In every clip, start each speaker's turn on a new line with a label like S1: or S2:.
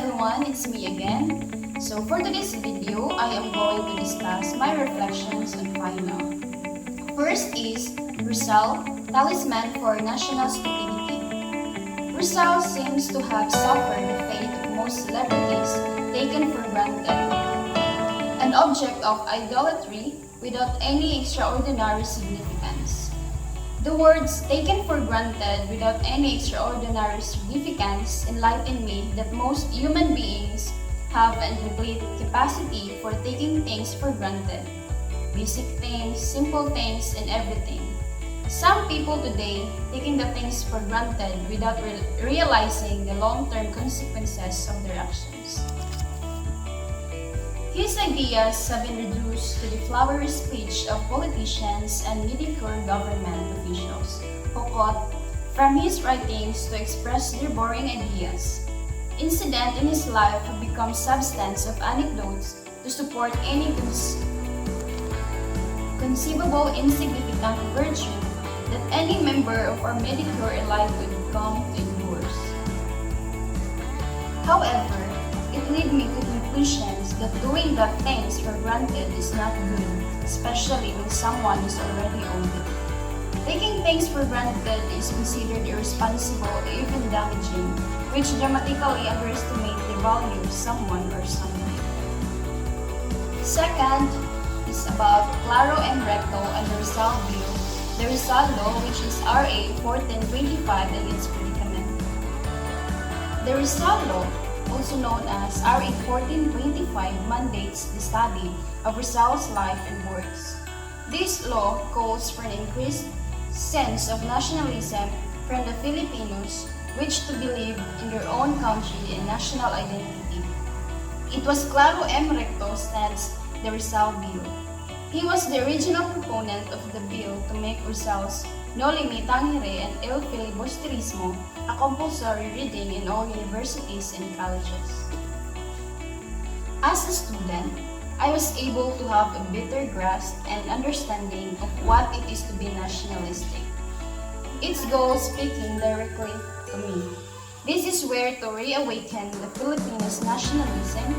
S1: everyone, it's me again. So for today's video, I am going to discuss my reflections on Final. First is Rizal, talisman for national stupidity. Rizal seems to have suffered the fate of most celebrities taken for granted. An object of idolatry without any extraordinary significance. The words taken for granted without any extraordinary significance enlighten me that most human beings have an innate capacity for taking things for granted. Basic things, simple things, and everything. Some people today taking the things for granted without realizing the long-term consequences of their actions. His ideas have been reduced to the flowery speech of politicians and mediocre government officials who quote from his writings to express their boring ideas. Incidents in his life have become substance of anecdotes to support any conceivable insignificant virtue that any member of our mediocre elite would come to endorse. However, it led me to conclusions that doing the things for granted is not good, especially when someone is already old. Taking things for granted is considered irresponsible or even damaging, which dramatically underestimate the value of someone or something. Second is about Claro M. Recto and the Rizal Bill, the Rizal Law, which is RA 1425 and its predicament. The Rizal Law, also known as RA 1425, mandates the study of Rizal's life and works. This law calls for an increased sense of nationalism from the Filipinos, which to believe in their own country and national identity. It was Claro M. Recto stance the Rizal Bill. He was the original proponent of the bill to make Rizal's Noli Me Tangere and El Filibusterismo a compulsory reading in all universities and colleges. As a student, I was able to have a better grasp and understanding of what it is to be nationalistic. Its goal speaking directly to me. This is where to reawaken the Filipinos' nationalism,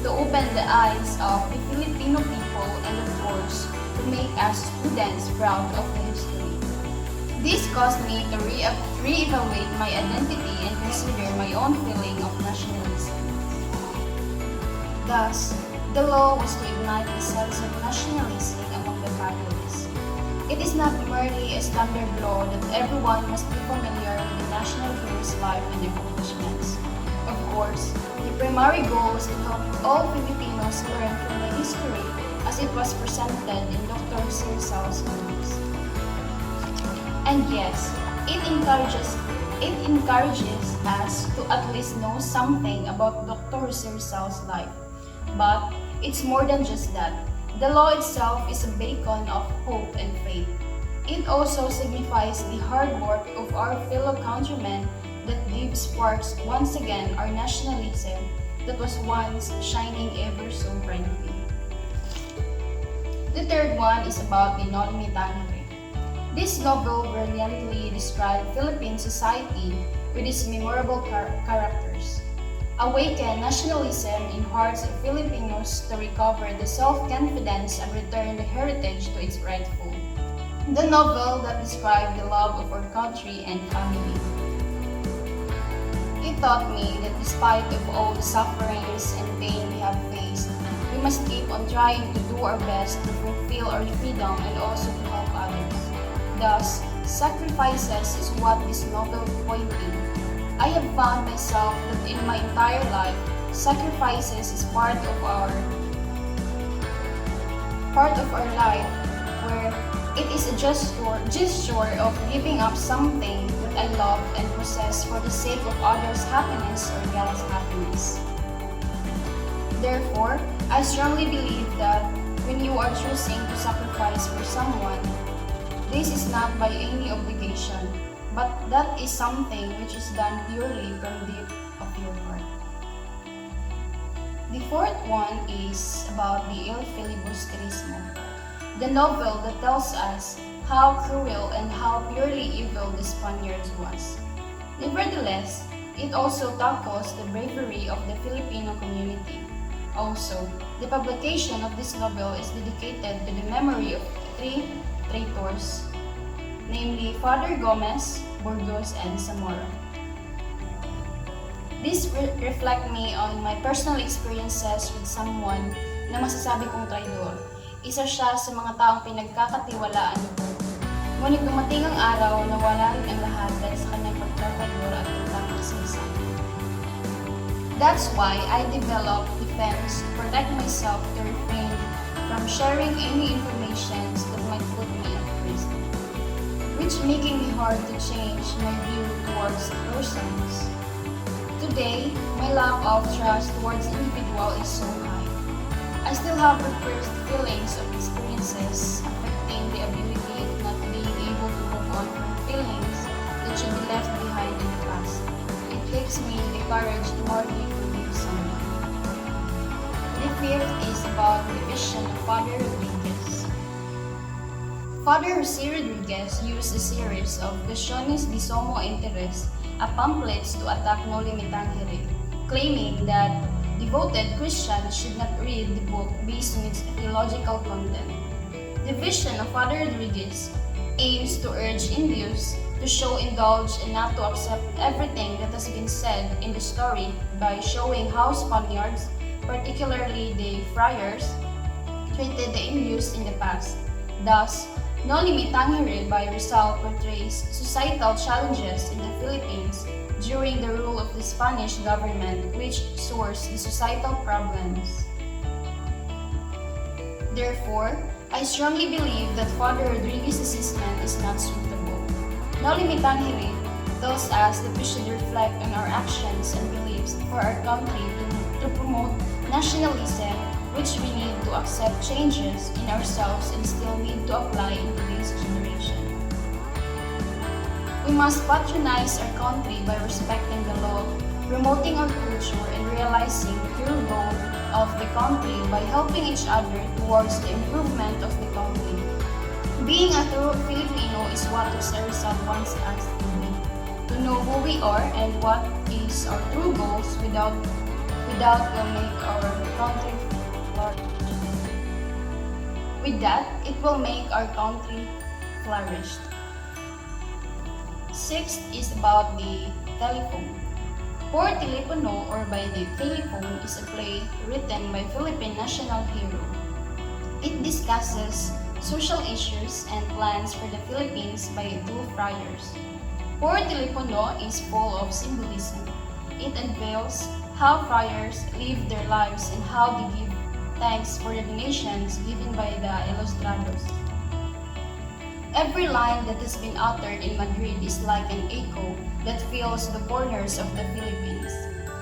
S1: to open the eyes of the Filipino people, and of course, to make us students proud of the history. This caused me to re-evaluate my identity and consider my own feeling of nationalism. Thus, the law was to ignite the sense of nationalism among the Catholics. It is not merely a standard law that everyone must be familiar with the national hero's life and accomplishments. Of course, the primary goal was to help all Filipinos learn from the history as it was presented in Dr. Rizal's works. And yes, it encourages us to at least know something about Dr. Rizal's life. But it's more than just that. The law itself is a beacon of hope and faith. It also signifies the hard work of our fellow countrymen that gives sparks once again our nationalism that was once shining ever so brightly. The third one is about the Noli Me Tangere. This novel brilliantly describes Philippine society with its memorable characters. Awaken nationalism in hearts of Filipinos to recover the self-confidence and return the heritage to its rightful. The novel that described the love of our country and family. It taught me that despite of all the sufferings and pain we have faced, we must keep on trying to do our best to fulfill our freedom and also to help others. Thus, sacrifices is what this novel pointed. I have found myself that in my entire life, sacrifices is part of our life, where it is a gesture of giving up something that I love and possess for the sake of others' happiness or God's happiness. Therefore, I strongly believe that when you are choosing to sacrifice for someone, this is not by any obligation, but that is something which is done purely from deep of your heart. The fourth one is about the El Filibusterismo, the novel that tells us how cruel and how purely evil the Spaniards was. Nevertheless, It also tackles the bravery of the Filipino community. Also, the publication of this novel is dedicated to the memory of three traitors, namely Father Gomez, Burgos, and Zamora. This reflect me on my personal experiences with someone na masasabi kong traidor. Isa siya sa mga taong pinagkakatiwalaan ko. Ngunit dumating ang araw na wala rin ang lahat dahil sa kanyang pagkakatraidor at utang sa isa. That's why I developed defense to protect myself to refrain from sharing any information that might put me at risk, which making me hard to change my view towards persons. Today, my lack of trust towards individual is so high. I still have repressed feelings of experiences affecting the ability of not being able to move on from feelings that should be left behind in the past. It takes me the courage to hardly forgive someone. The fifth is about the vision of Father Rodriguez. Father Jose Rodriguez used a series of Cuestiones de Sumo Interés, a pamphlets to attack Noli Me Tangere, claiming that devoted Christians should not read the book based on its theological content. The vision of Father Rodriguez aims to urge Indians to show indulge and not to accept everything that has been said in the story by showing how Spaniards, particularly the friars, treated the Indians in the past. Thus, Noli Me Tangere by Rizal portrays societal challenges in the Philippines during the rule of the Spanish government which sourced the societal problems. Therefore, I strongly believe that Father Rodriguez's assessment is not suitable. Noli Me Tangere tells us that we should reflect on our actions and beliefs for our country to promote nationalism, which we need to accept changes in ourselves and still need to apply in today's generation. We must patronize our country by respecting the law, promoting our culture, and realizing the true goal of the country by helping each other towards the improvement of the country. Being a true Filipino is what Jose Rizal wants us to be, to know who we are and what is our true goals without will make our country flourish. With that, it will make our country flourish. Sixth is about the telephone. Por Telepono or By the Telephone is a play written by Philippine national hero. It discusses social issues and plans for the Philippines by two friars. Por Telepono is full of symbolism. It unveils how friars live their lives and how they give thanks for the donations given by the Ilustrados. Every line that has been uttered in Madrid is like an echo that fills the corners of the Philippines.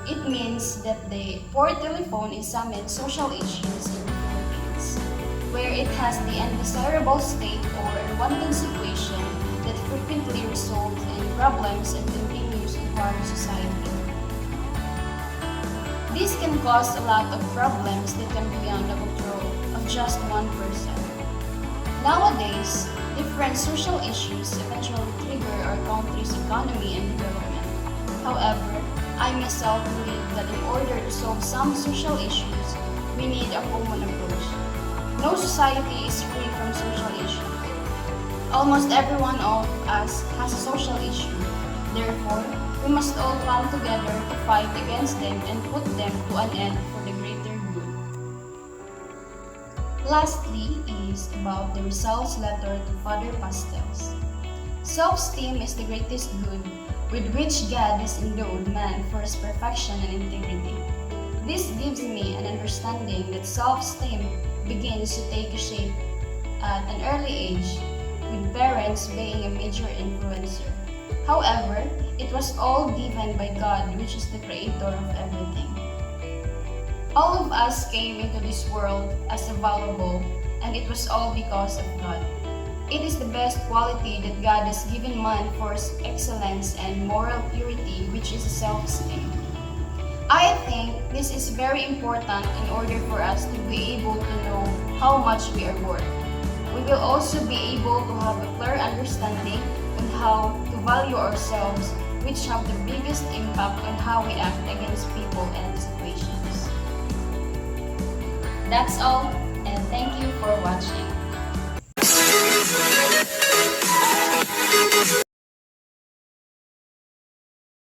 S1: It means that the Por Telephone examines social issues in the Philippines, where it has the undesirable state or unwanted situation that frequently results in problems and continues to harm society. This can cause a lot of problems that can be beyond the control of just one person. Nowadays, different social issues eventually trigger our country's economy and development. However, I myself believe that in order to solve some social issues, we need a common approach. No society is free from social issues. Almost every one of us has a social issue. Therefore, we must all come together to fight against them and put them to an end for the greater good. Lastly is about the Rizal's letter to Father Pastels. Self-esteem is the greatest good with which God has endowed man for his perfection and integrity. This gives me an understanding that self-esteem begins to take shape at an early age, with parents being a major influencer. However, it was all given by God, which is the creator of everything. All of us came into this world as valuable, and it was all because of God. It is the best quality that God has given man for excellence and moral purity, which is self-esteem. I think this is very important in order for us to be able to know how much we are worth. We will also be able to have a clear understanding on how to value ourselves which have the biggest impact on how we act against people and situations. That's all, and thank you for watching.